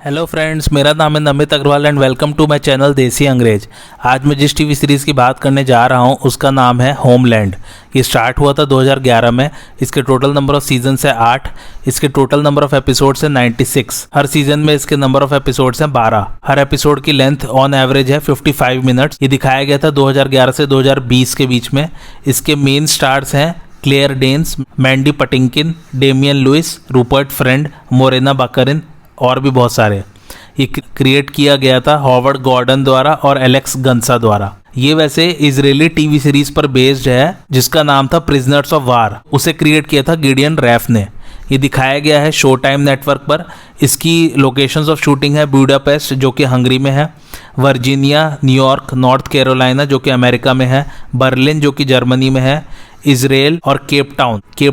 Hello friends, मेरा नाम है Namit Agarwal and welcome to my channel Desi Angrez. आज मैं जिस टीवी सीरीज़ की बात करने जा रहा हूं उसका नाम है होमलैंड। ये स्टार्ट हुआ था 2011 में। इसके टोटल नंबर ऑफ सीजन्स है 8। इसके टोटल नंबर ऑफ एपिसोड्स है 96। हर सीजन में इसके नंबर ऑफ एपिसोड्स हैं 12। हर एपिसोड की लेंथ ऑन एवरेज है 55 मिनट्स। ये दिखाया गया था 2011 से 2020 के बीच में। इसके मेन स्टार्स हैं Claire Danes, Mandy Patinkin, Damian Lewis, Rupert Friend, Morena Baccarin और भी बहुत सारे। ये क्रिएट किया गया था हॉवर्ड गॉर्डन द्वारा और एलेक्स गंसा द्वारा। ये वैसे इजरायली टीवी सीरीज पर बेस्ड है जिसका नाम था प्रिजनर्स ऑफ वार। उसे क्रिएट किया था गिडियन रैफ ने। ये दिखाया गया है शो टाइम नेटवर्क पर। इसकी लोकेशंस ऑफ शूटिंग है बुडापेस्ट जो कि हंगरी में है, वर्जीनिया, न्यूयॉर्क, नॉर्थ कैरोलिना जो कि अमेरिका में है, बर्लिन जो कि जर्मनी में है, इजराइल और केप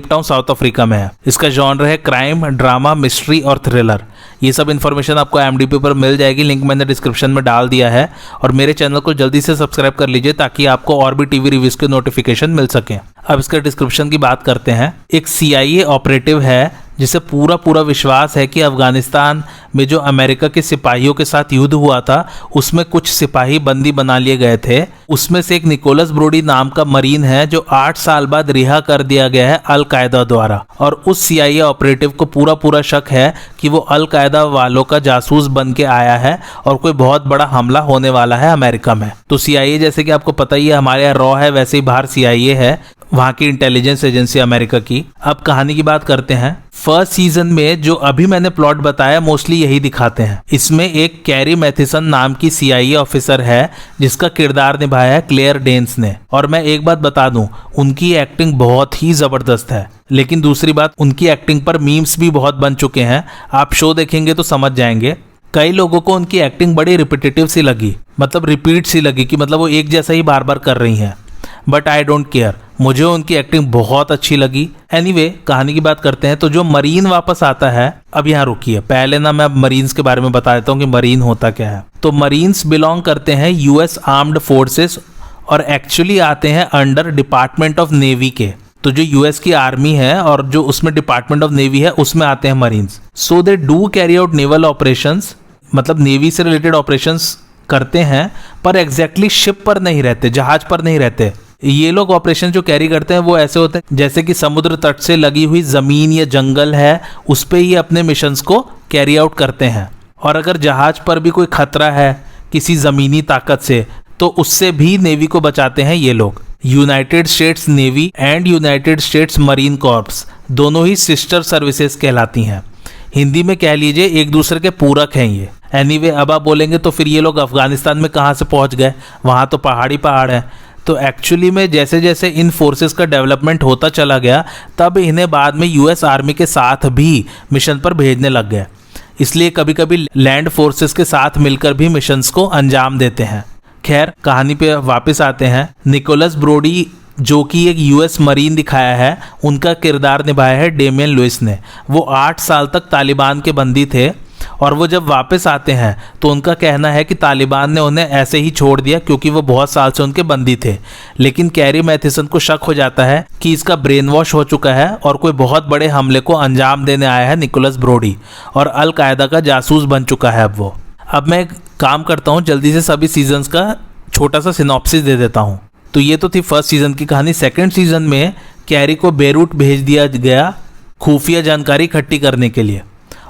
टाउन साउथ अफ्रीका में है। इसका जॉनर है क्राइम, ड्रामा, मिस्ट्री और थ्रिलर। ये सब इन्फॉर्मेशन आपको IMDb पर मिल जाएगी, लिंक मैंने डिस्क्रिप्शन में डाल दिया है। और मेरे चैनल को जल्दी से सब्सक्राइब कर लीजिए ताकि आपको और भी टीवी रिव्यूज के नोटिफिकेशन मिल सके। अब इसके डिस्क्रिप्शन की बात करते हैं। एक CIA ऑपरेटिव है जिसे पूरा विश्वास है कि अफगानिस्तान में जो अमेरिका के सिपाहियों के साथ युद्ध हुआ था उसमें कुछ सिपाही बंदी बना लिए गए थे। उसमें से एक निकोलस ब्रोडी नाम का मरीन है जो 8 साल बाद रिहा कर दिया गया है अल कायदा द्वारा। और उस CIA ऑपरेटिव को पूरा शक है कि वो अल कायदा वालों का जासूस बन के आया है और कोई बहुत बड़ा हमला होने वाला है अमेरिका में। तो CIA जैसे कि आपको पता ही है हमारे यहाँ रॉ है, वैसे ही बाहर CIA है, वहाँ की इंटेलिजेंस एजेंसी अमेरिका की। अब कहानी की बात करते हैं। फर्स्ट सीजन में जो अभी मैंने प्लॉट बताया मोस्टली यही दिखाते हैं। इसमें एक कैरी मैथिसन नाम की CIA ऑफिसर है जिसका किरदार निभाया है क्लेयर डेन्स ने। और मैं एक बात बता दूं, उनकी एक्टिंग बहुत ही जबरदस्त है। लेकिन दूसरी बात, उनकी एक्टिंग पर मीम्स भी बहुत बन चुके हैं। आप शो देखेंगे तो समझ जाएंगे। कई लोगों को उनकी एक्टिंग बड़ी रिपीटेटिव सी लगी, मतलब रिपीट सी लगी कि मतलब वो एक जैसा ही बार बार कर रही हैं। बट आई डोंट केयर, मुझे उनकी एक्टिंग बहुत अच्छी लगी। एनीवे, कहानी की बात करते हैं। तो जो मरीन वापस आता है, अब यहाँ रुकिए, पहले ना मैं मरीन्स के बारे में बता देता हूँ कि मरीन होता क्या है। तो मरीन्स बिलोंग करते हैं US आर्म्ड फोर्सेस और एक्चुअली आते हैं अंडर डिपार्टमेंट ऑफ नेवी के। तो जो US की आर्मी है और जो उसमें डिपार्टमेंट ऑफ नेवी है उसमें आते हैं marines. So they do carry out naval operations, मतलब नेवी से रिलेटेड ऑपरेशंस करते हैं, पर एग्जैक्टली शिप पर नहीं रहते, जहाज पर नहीं रहते। ये लोग ऑपरेशन जो कैरी करते हैं वो ऐसे होते हैं जैसे कि समुद्र तट से लगी हुई जमीन या जंगल है, उस पे ही अपने मिशंस को कैरी आउट करते हैं। और अगर जहाज पर भी कोई खतरा है किसी जमीनी ताकत से तो उससे भी नेवी को बचाते हैं ये लोग। United states navy and United states marine corps दोनों ही सिस्टर सर्विसेज कहलाती हैं। हिंदी में कह लीजिए एक दूसरे के पूरक हैं ये। एनीवे, अब आप बोलेंगे तो फिर ये लोग अफगानिस्तान में कहाँ से पहुँच गए, वहाँ तो पहाड़ है। तो एक्चुअली में जैसे जैसे इन फोर्सेस का डेवलपमेंट होता चला गया तब इन्हें बाद में US आर्मी के साथ भी मिशन पर भेजने लग गए। इसलिए कभी कभी लैंड फोर्सेस के साथ मिलकर भी मिशंस को अंजाम देते हैं। खैर, कहानी पे वापस आते हैं। निकोलस ब्रोडी जो कि एक US मरीन दिखाया है, उनका किरदार निभाया है डेमियन लुइस ने। वो 8 साल तक तालिबान के बंदी थे और वो जब वापस आते हैं तो उनका कहना है कि तालिबान ने उन्हें ऐसे ही छोड़ दिया क्योंकि वो बहुत साल से उनके बंदी थे। लेकिन कैरी मैथिसन को शक हो जाता है कि इसका ब्रेन वॉश हो चुका है और कोई बहुत बड़े हमले को अंजाम देने आया है निकोलस ब्रोडी और अल कायदा का जासूस बन चुका है अब वो। अब मैं एक काम करता हूँ, जल्दी से सभी सीजन्स का छोटा सा सिनॉप्सिस दे देता हूँ। तो ये तो थी फर्स्ट सीजन की कहानी। सेकेंड सीजन में कैरी को बेरूट भेज दिया गया खुफिया जानकारी इकट्ठी करने के लिए।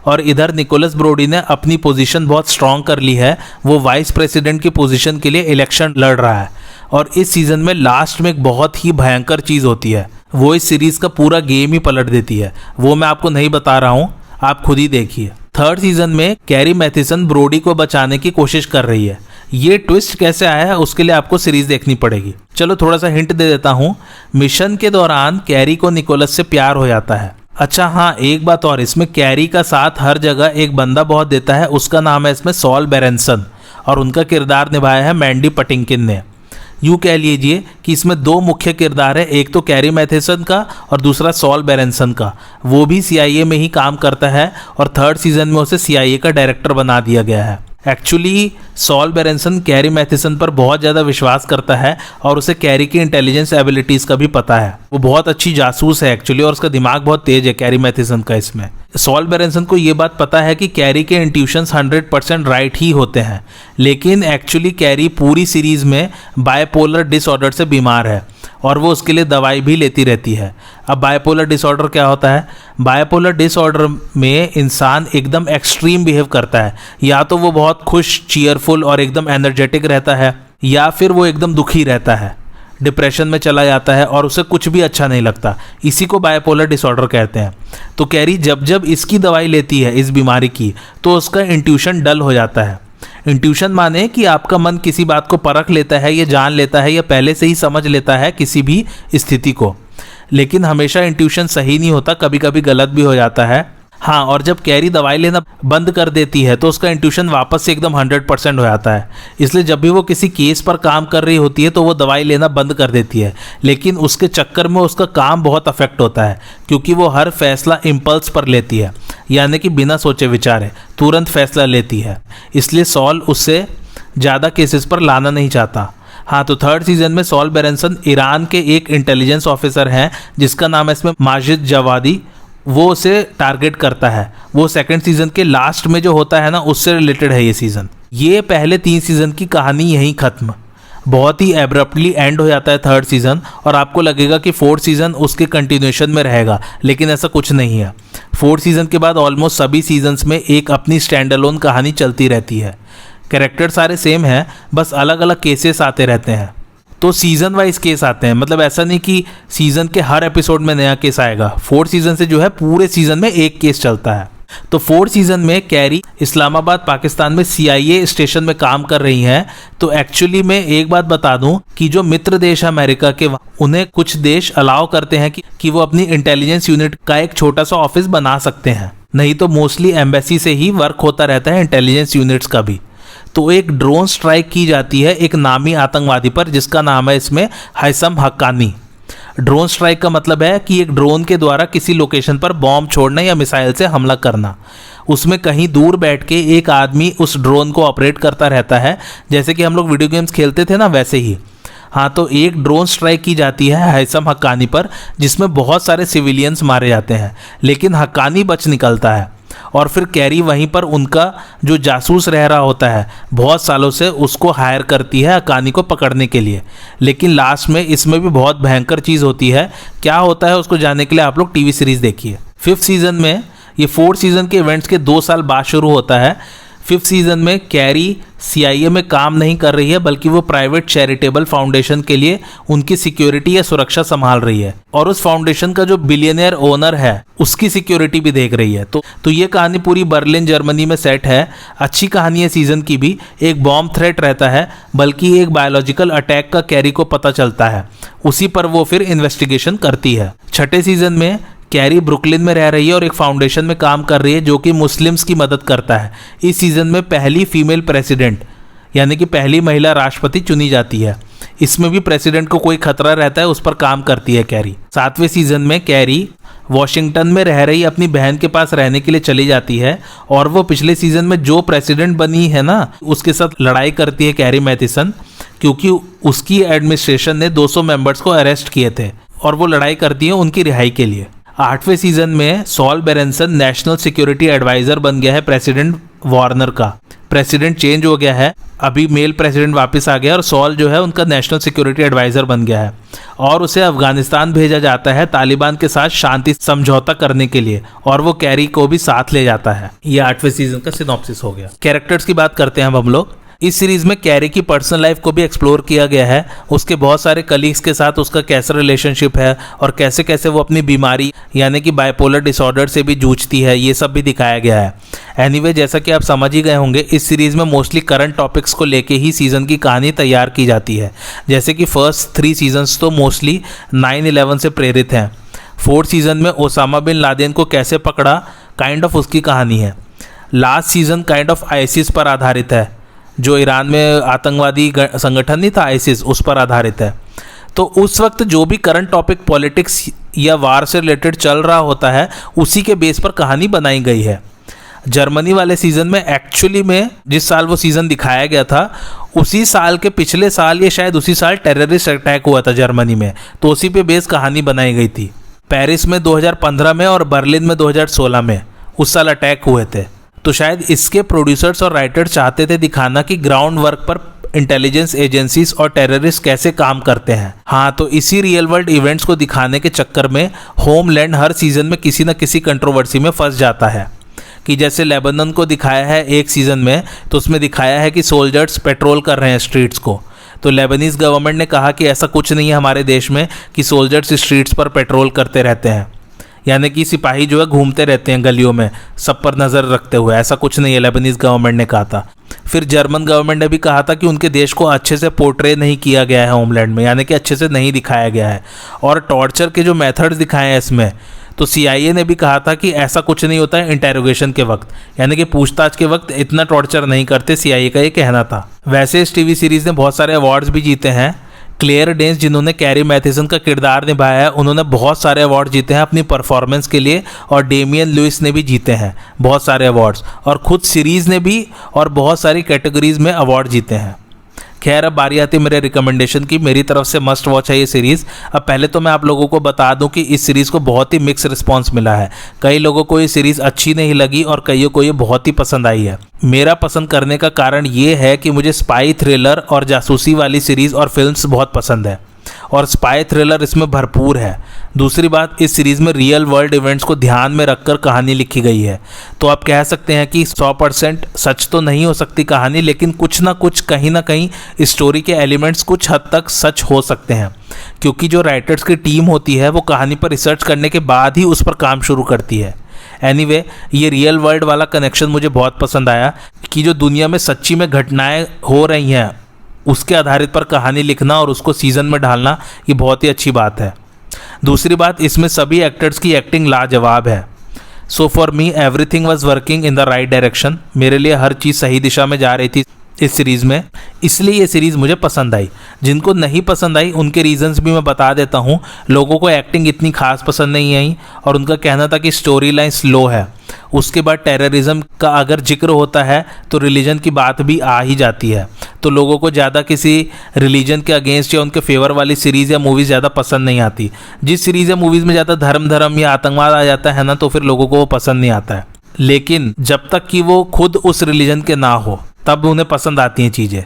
और इधर निकोलस ब्रोडी ने अपनी पोजीशन बहुत स्ट्रांग कर ली है। वो वाइस प्रेसिडेंट की पोजीशन के लिए इलेक्शन लड़ रहा है। और इस सीजन में लास्ट में एक बहुत ही भयंकर चीज़ होती है, वो इस सीरीज का पूरा गेम ही पलट देती है। वो मैं आपको नहीं बता रहा हूँ, आप खुद ही देखिए। थर्ड सीजन में कैरी मैथिसन ब्रोडी को बचाने की कोशिश कर रही है। ये ट्विस्ट कैसे आया है उसके लिए आपको सीरीज देखनी पड़ेगी। चलो थोड़ा सा हिंट दे देता हूँ। मिशन के दौरान कैरी को निकोलस से प्यार हो जाता है। अच्छा हाँ, एक बात और, इसमें कैरी का साथ हर जगह एक बंदा बहुत देता है, उसका नाम है इसमें सॉल बेरेंसन और उनका किरदार निभाया है मैंडी पटिंकिन ने। यूँ कह लीजिए कि इसमें 2 मुख्य किरदार है, एक तो कैरी मैथिसन का और दूसरा सॉल बेरेंसन का। वो भी CIA में ही काम करता है और थर्ड सीजन में उसे CIA का डायरेक्टर बना दिया गया है। एक्चुअली सॉल बेरेंसन कैरी मैथिसन पर बहुत ज़्यादा विश्वास करता है और उसे कैरी की इंटेलिजेंस एबिलिटीज़ का भी पता है। वो बहुत अच्छी जासूस है एक्चुअली और उसका दिमाग बहुत तेज है कैरी मैथिसन का इसमें। सॉल बेरेंसन को ये बात पता है कि कैरी के इंट्यूशंस 100% राइट ही होते हैं, लेकिन एक्चुअली कैरी पूरी सीरीज में बायपोलर डिसऑर्डर से बीमार है और वो उसके लिए दवाई भी लेती रहती है। अब बायपोलर डिसऑर्डर क्या होता है? बायपोलर डिसऑर्डर में इंसान एकदम एक्सट्रीम बिहेव करता है, या तो वो बहुत खुश, चीयरफुल और एकदम एनर्जेटिक रहता है, या फिर वो एकदम दुखी रहता है, डिप्रेशन में चला जाता है और उसे कुछ भी अच्छा नहीं लगता। इसी को बायपोलर डिसऑर्डर कहते हैं। तो कैरी जब जब इसकी दवाई लेती है इस बीमारी की, तो उसका इंट्यूशन डल हो जाता है। इंट्यूशन माने कि आपका मन किसी बात को परख लेता है, या जान लेता है, या पहले से ही समझ लेता है किसी भी स्थिति को, लेकिन हमेशा इंट्यूशन सही नहीं होता, कभी कभी गलत भी हो जाता है। हाँ, और जब कैरी दवाई लेना बंद कर देती है तो उसका इंट्यूशन वापस से एकदम 100% हो जाता है। इसलिए जब भी वो किसी केस पर काम कर रही होती है तो वो दवाई लेना बंद कर देती है, लेकिन उसके चक्कर में उसका काम बहुत अफेक्ट होता है, क्योंकि वो हर फैसला इम्पल्स पर लेती है, यानी कि बिना सोचे विचारे तुरंत फैसला लेती है। इसलिए सॉल उससे ज़्यादा केसेस पर लाना नहीं चाहता। हाँ, तो थर्ड सीजन में सॉल बेरेंसन ईरान के एक इंटेलिजेंस ऑफिसर हैं जिसका नाम है इसमें माजिद जवादी। वो उसे टारगेट करता है। वो सेकंड सीजन के लास्ट में जो होता है ना, उससे रिलेटेड है ये सीज़न। ये पहले 3 सीज़न की कहानी यहीं ख़त्म, बहुत ही एब्रप्टली एंड हो जाता है थर्ड सीज़न, और आपको लगेगा कि फोर्थ सीज़न उसके कंटिन्यूएशन में रहेगा, लेकिन ऐसा कुछ नहीं है। फोर्थ सीज़न के बाद ऑलमोस्ट सभी सीजन्स में एक अपनी स्टैंड अलोन कहानी चलती रहती है। कैरेक्टर सारे सेम हैं, बस अलग अलग केसेस आते रहते हैं। तो सीज़न वाइज केस आते हैं, मतलब ऐसा नहीं कि सीज़न के हर एपिसोड में नया केस आएगा। फोर्थ सीज़न से जो है पूरे सीज़न में एक केस चलता है। तो फोर्थ सीज़न में कैरी इस्लामाबाद पाकिस्तान में CIA स्टेशन में काम कर रही हैं। तो एक्चुअली मैं एक बात बता दूं कि जो मित्र देश अमेरिका के, उन्हें कुछ देश अलाउ करते हैं कि वो अपनी इंटेलिजेंस यूनिट का एक छोटा सा ऑफिस बना सकते हैं, नहीं तो मोस्टली एम्बेसी से ही वर्क होता रहता है इंटेलिजेंस यूनिट्स का भी। तो एक ड्रोन स्ट्राइक की जाती है एक नामी आतंकवादी पर जिसका नाम है इसमें हैसम हक्कानी। ड्रोन स्ट्राइक का मतलब है कि एक ड्रोन के द्वारा किसी लोकेशन पर बॉम्ब छोड़ना या मिसाइल से हमला करना। उसमें कहीं दूर बैठ के एक आदमी उस ड्रोन को ऑपरेट करता रहता है, जैसे कि हम लोग वीडियो गेम्स खेलते थे ना, वैसे ही। हाँ, तो एक ड्रोन स्ट्राइक की जाती है हैसम हक्कानी पर, जिसमें बहुत सारे सिविलियंस मारे जाते हैं, लेकिन हक्कानी बच निकलता है। और फिर कैरी वहीं पर उनका जो जासूस रह रहा होता है बहुत सालों से, उसको हायर करती है हक्कानी को पकड़ने के लिए। लेकिन लास्ट में इसमें भी बहुत भयंकर चीज़ होती है। क्या होता है उसको जानने के लिए आप लोग टीवी सीरीज़ देखिए। फिफ्थ सीज़न में, ये फोर्थ सीज़न के इवेंट्स के 2 साल बाद शुरू होता है। फिफ्थ सीज़न में कैरी CIA में काम नहीं कर रही है, बल्कि वो प्राइवेट चैरिटेबल फाउंडेशन के लिए उनकी सिक्योरिटी या सुरक्षा संभाल रही है, और उस फाउंडेशन का जो बिलियनियर ओनर है उसकी सिक्योरिटी भी देख रही है। तो ये कहानी पूरी बर्लिन जर्मनी में सेट है। अच्छी कहानी है सीज़न की भी। एक बॉम्ब थ्रेट रहता है, बल्कि एक बायोलॉजिकल अटैक का कैरी को पता चलता है, उसी पर वो फिर इन्वेस्टिगेशन करती है। छठे सीज़न में कैरी ब्रुकलिन में रह रही है और एक फाउंडेशन में काम कर रही है जो कि मुस्लिम्स की मदद करता है। इस सीज़न में पहली फीमेल प्रेसिडेंट, यानी कि पहली महिला राष्ट्रपति चुनी जाती है। इसमें भी प्रेसिडेंट को कोई खतरा रहता है, उस पर काम करती है कैरी। 7वें सीज़न में कैरी वॉशिंगटन में रह रही अपनी बहन के पास रहने के लिए चली जाती है, और वो पिछले सीज़न में जो प्रेसिडेंट बनी है ना, उसके साथ लड़ाई करती है कैरी मैथिसन, क्योंकि उसकी एडमिनिस्ट्रेशन ने 200 मेंबर्स को अरेस्ट किए थे, और वो लड़ाई करती है उनकी रिहाई के लिए। 8वें सीज़न में सॉल बेरेंसन नेशनल सिक्योरिटी एडवाइज़र बन गया है प्रेसिडेंट वार्नर का। प्रेसिडेंट चेंज हो गया है, अभी मेल प्रेसिडेंट वापस आ गया, और सॉल जो है उनका नेशनल सिक्योरिटी एडवाइज़र बन गया है, और उसे अफगानिस्तान भेजा जाता है तालिबान के साथ शांति समझौता करने के लिए, और वो कैरी को भी साथ ले जाता है। ये 8वें सीज़न का सिनॉप्सिस हो गया। कैरेक्टर्स की बात करते हैं अब हम लोग। इस सीरीज़ में कैरी की पर्सनल लाइफ को भी एक्सप्लोर किया गया है। उसके बहुत सारे कलीग्स के साथ उसका कैसा रिलेशनशिप है, और कैसे कैसे वो अपनी बीमारी यानी कि बाइपोलर डिसऑर्डर से भी जूझती है, ये सब भी दिखाया गया है। एनीवे, जैसा कि आप समझ ही गए होंगे, इस सीरीज़ में मोस्टली करंट टॉपिक्स को लेके ही सीज़न की कहानी तैयार की जाती है। जैसे कि फर्स्ट 3 सीजन्स तो मोस्टली 9/11 से प्रेरित हैं। फोर्थ सीज़न में ओसामा बिन लादेन को कैसे पकड़ा, काइंड ऑफ उसकी कहानी है। Last season kind of ISIS पर आधारित है, जो ईरान में आतंकवादी संगठन नहीं था आईसिस, उस पर आधारित है। तो उस वक्त जो भी करंट टॉपिक पॉलिटिक्स या वार से रिलेटेड चल रहा होता है, उसी के बेस पर कहानी बनाई गई है। जर्मनी वाले सीज़न में एक्चुअली में जिस साल वो सीज़न दिखाया गया था, उसी साल के पिछले साल या शायद उसी साल टेररिस्ट अटैक हुआ था जर्मनी में, तो उसी पे बेस कहानी बनाई गई थी। पेरिस में 2015 में और बर्लिन में 2016 में, उस साल अटैक हुए थे। तो शायद इसके प्रोड्यूसर्स और राइटर्स चाहते थे दिखाना कि ग्राउंड वर्क पर इंटेलिजेंस एजेंसीज और टेररिस्ट कैसे काम करते हैं। हाँ, तो इसी रियल वर्ल्ड इवेंट्स को दिखाने के चक्कर में होमलैंड हर सीजन में किसी न किसी कंट्रोवर्सी में फंस जाता है। कि जैसे लेबनान को दिखाया है एक सीज़न में, तो उसमें दिखाया है कि सोल्जर्स पेट्रोल कर रहे हैं स्ट्रीट्स को। तो लेबनीज़ गवर्नमेंट ने कहा कि ऐसा कुछ नहीं है हमारे देश में कि सोल्जर्स स्ट्रीट्स पर पेट्रोल करते रहते हैं, यानी कि सिपाही जो है घूमते रहते हैं गलियों में सब पर नज़र रखते हुए, ऐसा कुछ नहीं है, लेबनीज़ गवर्नमेंट ने कहा था। फिर जर्मन गवर्नमेंट ने भी कहा था कि उनके देश को अच्छे से पोर्ट्रे नहीं किया गया है होमलैंड में, यानी कि अच्छे से नहीं दिखाया गया है, और टॉर्चर के जो मेथड्स दिखाए हैं इसमें, तो CIA ने भी कहा था कि ऐसा कुछ नहीं होता है इंटेरोगेशन के वक्त, यानी कि पूछताछ के वक्त इतना टॉर्चर नहीं करते, CIA का ये कहना था। वैसे इस टीवी सीरीज़ ने बहुत सारे अवार्ड्स भी जीते हैं। क्लेयर डेंस जिन्होंने कैरी मैथिसन का किरदार निभाया है, उन्होंने बहुत सारे अवार्ड जीते हैं अपनी परफॉर्मेंस के लिए, और डेमियन लुइस ने भी जीते हैं बहुत सारे अवार्ड्स, और खुद सीरीज़ ने भी और बहुत सारी कैटेगरीज में अवार्ड जीते हैं। खैर, अब बारी आती है मेरे रिकमेंडेशन की। मेरी तरफ से मस्ट वॉच है ये सीरीज़। अब पहले तो मैं आप लोगों को बता दूं कि इस सीरीज़ को बहुत ही मिक्स रिस्पांस मिला है। कई लोगों को ये सीरीज़ अच्छी नहीं लगी और कईयों को ये बहुत ही पसंद आई है। मेरा पसंद करने का कारण ये है कि मुझे स्पाई थ्रिलर और जासूसी वाली सीरीज़ और फिल्म्स बहुत पसंद है, और स्पाई थ्रिलर इसमें भरपूर है। दूसरी बात, इस सीरीज़ में रियल वर्ल्ड इवेंट्स को ध्यान में रखकर कहानी लिखी गई है। तो आप कह सकते हैं कि 100% सच तो नहीं हो सकती कहानी, लेकिन कुछ ना कुछ कहीं ना कहीं स्टोरी के एलिमेंट्स कुछ हद तक सच हो सकते हैं, क्योंकि जो राइटर्स की टीम होती है वो कहानी पर रिसर्च करने के बाद ही उस पर काम शुरू करती है। एनीवे, ये रियल वर्ल्ड वाला कनेक्शन मुझे बहुत पसंद आया कि जो दुनिया में सच्ची में घटनाएं हो रही हैं उसके आधारित पर कहानी लिखना और उसको सीज़न में डालना, ये बहुत ही अच्छी बात है। दूसरी बात, इसमें सभी एक्टर्स की एक्टिंग लाजवाब है। So for me everything was working in the right direction. मेरे लिए हर चीज़ सही दिशा में जा रही थी इस सीरीज़ में, इसलिए ये सीरीज़ मुझे पसंद आई। जिनको नहीं पसंद आई उनके रीजंस भी मैं बता देता हूँ। लोगों को एक्टिंग इतनी खास पसंद नहीं आई, और उनका कहना था कि स्टोरी लाइन स्लो है। उसके बाद टेररिज्म का अगर जिक्र होता है तो रिलीजन की बात भी आ ही जाती है। तो लोगों को ज़्यादा किसी रिलीजन के अगेंस्ट या उनके फेवर वाली सीरीज़ या मूवीज़ ज़्यादा पसंद नहीं आती। जिस सीरीज़ या मूवीज़ में ज़्यादा धर्म या आतंकवाद आ जाता है ना, तो फिर लोगों को वो पसंद नहीं आता है। लेकिन जब तक कि वो खुद उस रिलीजन के ना हो तब उन्हें पसंद आती हैं चीज़ें।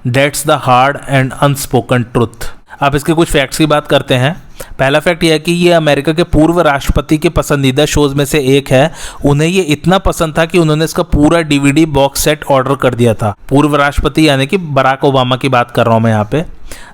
That's the hard and unspoken truth. अब इसके कुछ फैक्ट्स की बात करते हैं। पहला फैक्ट यह है कि ये अमेरिका के पूर्व राष्ट्रपति के पसंदीदा शोज़ में से एक है। उन्हें ये इतना पसंद था कि उन्होंने इसका पूरा DVD बॉक्स सेट ऑर्डर कर दिया था। पूर्व राष्ट्रपति यानी कि बराक ओबामा की बात कर रहा हूँ मैं यहाँ पे।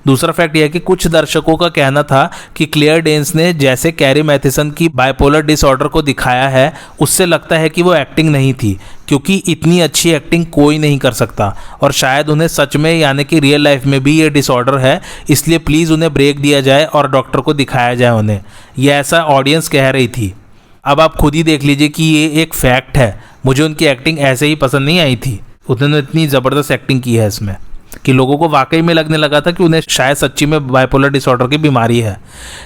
दूसरा फैक्ट यह है कि कुछ दर्शकों का कहना था कि क्लेयर डेंस ने जैसे कैरी मैथिसन की बाइपोलर डिसऑर्डर को दिखाया है, उससे लगता है कि वो एक्टिंग नहीं थी, क्योंकि इतनी अच्छी एक्टिंग कोई नहीं कर सकता, और शायद उन्हें सच में यानी कि रियल लाइफ में भी ये डिसऑर्डर है, इसलिए प्लीज़ उन्हें ब्रेक दिया जाए और डॉक्टर को दिखाया जाए उन्हें। ये ऐसा ऑडियंस कह रही थी। अब आप खुद ही देख लीजिए कि ये एक फैक्ट है। मुझे उनकी एक्टिंग ऐसे ही पसंद नहीं आई थी। उन्होंने इतनी ज़बरदस्त एक्टिंग की है इसमें कि लोगों को वाकई में लगने लगा था कि उन्हें शायद सच्ची में बाइपोलर डिसऑर्डर की बीमारी है।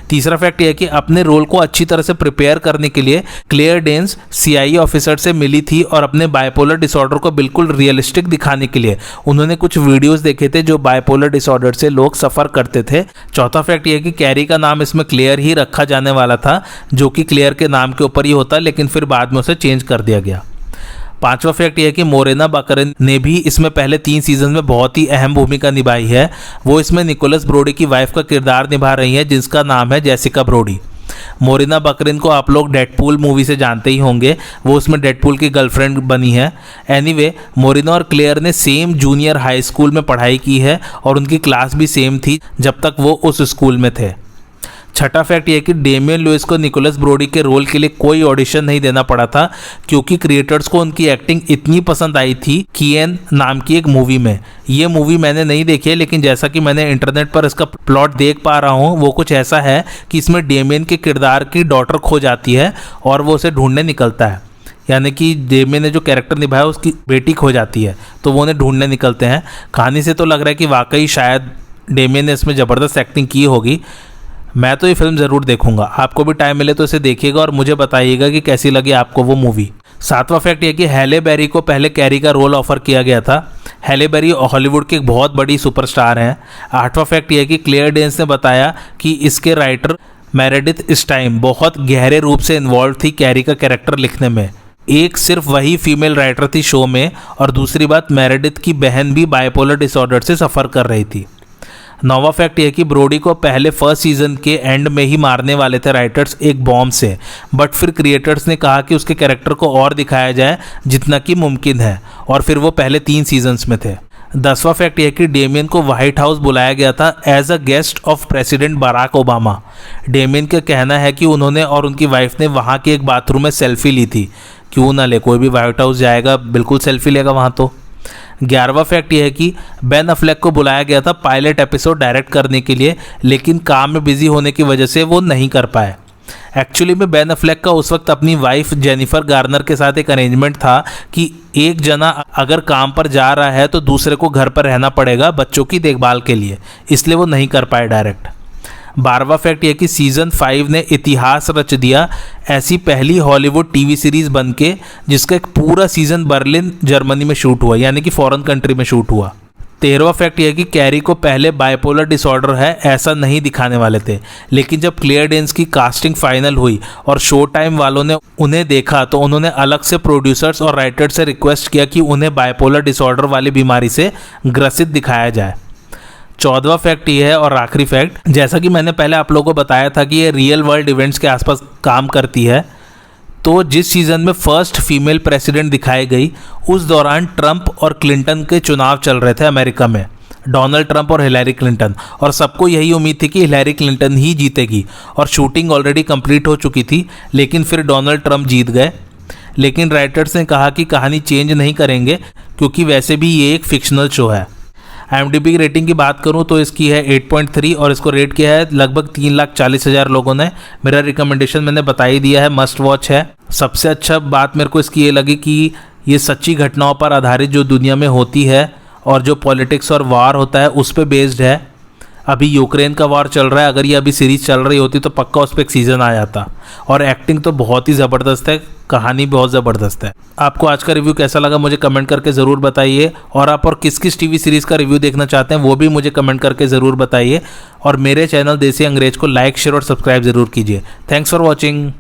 तीसरा फैक्ट यह है कि अपने रोल को अच्छी तरह से प्रिपेयर करने के लिए क्लेयर डेंस CIA ऑफिसर से मिली थी, और अपने बाइपोलर डिसऑर्डर को बिल्कुल रियलिस्टिक दिखाने के लिए उन्होंने कुछ वीडियोस देखे थे जो बाइपोलर डिसऑर्डर से लोग सफ़र करते थे। चौथा फैक्ट यह है कि कैरी का नाम इसमें क्लेयर ही रखा जाने वाला था, जो कि क्लेयर के नाम के ऊपर ही होता, लेकिन फिर बाद में उसे चेंज कर दिया गया। पांचवा फैक्ट यह है कि मोरेना बकरन ने भी इसमें पहले 3 सीजन में बहुत ही अहम भूमिका निभाई है। वो इसमें निकोलस ब्रोडी की वाइफ का किरदार निभा रही है, जिसका नाम है जेसिका ब्रोडी। मोरेना बकरन को आप लोग डेडपूल मूवी से जानते ही होंगे, वो उसमें डेडपूल की गर्लफ्रेंड बनी है। एनीवे, मोरेना और क्लेयर ने सेम जूनियर हाई स्कूल में पढ़ाई की है, और उनकी क्लास भी सेम थी जब तक वो उस स्कूल में थे। छठा फैक्ट यह है कि डेमियन लुइस को निकोलस ब्रोडी के रोल के लिए कोई ऑडिशन नहीं देना पड़ा था, क्योंकि क्रिएटर्स को उनकी एक्टिंग इतनी पसंद आई थी कीएन नाम की एक मूवी में। ये मूवी मैंने नहीं देखी है, लेकिन जैसा कि मैंने इंटरनेट पर इसका प्लॉट देख पा रहा हूँ, वो कुछ ऐसा है कि इसमें डेमियन के किरदार की डॉटर खो जाती है और वो उसे ढूंढने निकलता है, यानी कि डेमियन ने जो कैरेक्टर निभाया उसकी बेटी खो जाती है, तो वो उन्हें ढूंढने निकलते हैं। कहानी से तो लग रहा है कि वाकई शायद डेमियन ने इसमें ज़बरदस्त एक्टिंग की होगी। मैं तो ये फिल्म ज़रूर देखूंगा। आपको भी टाइम मिले तो इसे देखिएगा और मुझे बताइएगा कि कैसी लगी आपको वो मूवी। सातवां फैक्ट ये कि हैले बेरी को पहले कैरी का रोल ऑफर किया गया था। हैले बेरी हॉलीवुड की एक बहुत बड़ी सुपरस्टार हैं। आठवां फैक्ट ये कि क्लेयर डेंस ने बताया कि इसके राइटर मेरेडिथ स्टाइम बहुत गहरे रूप से इन्वॉल्व थी कैरी का कैरेक्टर लिखने में। एक सिर्फ वही फीमेल राइटर थी शो में, और दूसरी बात मेरेडिथ की बहन भी बाइपोलर डिसऑर्डर से सफ़र कर रही थी। नौवा फैक्ट यह कि ब्रोडी को पहले फर्स्ट सीजन के एंड में ही मारने वाले थे राइटर्स एक बॉम्ब से, बट फिर क्रिएटर्स ने कहा कि उसके कैरेक्टर को और दिखाया जाए जितना कि मुमकिन है, और फिर वो पहले 3 सीजन्स में थे। 10वां फैक्ट यह कि डेमियन को व्हाइट हाउस बुलाया गया था as a guest of president Barack Obama. Damien का कहना है कि उन्होंने और उनकी वाइफ ने वहाँ के एक बाथरूम में सेल्फी ली थी। क्यों ना ले, कोई भी व्हाइट हाउस जाएगा बिल्कुल सेल्फी लेगा वहाँ तो। 11वां फैक्ट यह है कि बेन अफ्लेक को बुलाया गया था पायलट एपिसोड डायरेक्ट करने के लिए, लेकिन काम में बिजी होने की वजह से वो नहीं कर पाए। एक्चुअली में बेन अफ्लेक का उस वक्त अपनी वाइफ जेनिफर गार्नर के साथ एक अरेंजमेंट था कि एक जना अगर काम पर जा रहा है तो दूसरे को घर पर रहना पड़ेगा बच्चों की देखभाल के लिए, इसलिए वो नहीं कर पाए डायरेक्ट। 12वां फैक्ट यह कि सीज़न 5 ने इतिहास रच दिया, ऐसी पहली हॉलीवुड टीवी सीरीज़ बन के जिसका एक पूरा सीज़न बर्लिन जर्मनी में शूट हुआ, यानी कि फॉरेन कंट्री में शूट हुआ। 13वां फैक्ट यह कि कैरी को पहले बाइपोलर डिसऑर्डर है ऐसा नहीं दिखाने वाले थे, लेकिन जब क्लेयर डेंस की कास्टिंग फाइनल हुई और शो टाइम वालों ने उन्हें देखा तो उन्होंने अलग से प्रोड्यूसर्स और राइटर्स से रिक्वेस्ट किया कि उन्हें बाइपोलर डिसऑर्डर वाली बीमारी से ग्रसित दिखाया जाए। 14वां फैक्ट ये है और आखिरी फैक्ट, जैसा कि मैंने पहले आप लोगों को बताया था कि ये रियल वर्ल्ड इवेंट्स के आसपास काम करती है, तो जिस सीज़न में फर्स्ट फीमेल प्रेसिडेंट दिखाई गई उस दौरान ट्रंप और क्लिंटन के चुनाव चल रहे थे अमेरिका में, डोनाल्ड ट्रंप और हिलैरी क्लिंटन, और सबको यही उम्मीद थी कि हिलैरी क्लिंटन ही जीतेगी और शूटिंग ऑलरेडी कंप्लीट हो चुकी थी, लेकिन फिर डोनाल्ड ट्रंप जीत गए। लेकिन राइटर्स ने कहा कि कहानी चेंज नहीं करेंगे क्योंकि वैसे भी ये एक फिक्शनल शो है। IMDb की रेटिंग की बात करूं तो इसकी है 8.3 और इसको रेट किया है लगभग 3,40,000 लोगों ने। मेरा रिकमेंडेशन मैंने बता ही दिया है, मस्ट वॉच है। सबसे अच्छा बात मेरे को इसकी ये लगी कि ये सच्ची घटनाओं पर आधारित जो दुनिया में होती है और जो पॉलिटिक्स और वार होता है उस पर बेस्ड है। अभी यूक्रेन का वार चल रहा है, अगर ये अभी सीरीज़ चल रही होती तो पक्का उस पर एक सीज़न आ जाता। और एक्टिंग तो बहुत ही ज़बरदस्त है, कहानी बहुत ज़बरदस्त है। आपको आज का रिव्यू कैसा लगा मुझे कमेंट करके ज़रूर बताइए, और आप और किस किस टीवी सीरीज़ का रिव्यू देखना चाहते हैं वो भी मुझे कमेंट करके ज़रूर बताइए। और मेरे चैनल देसी अंग्रेज को लाइक शेयर और सब्सक्राइब ज़रूर कीजिए। Thanks for watching.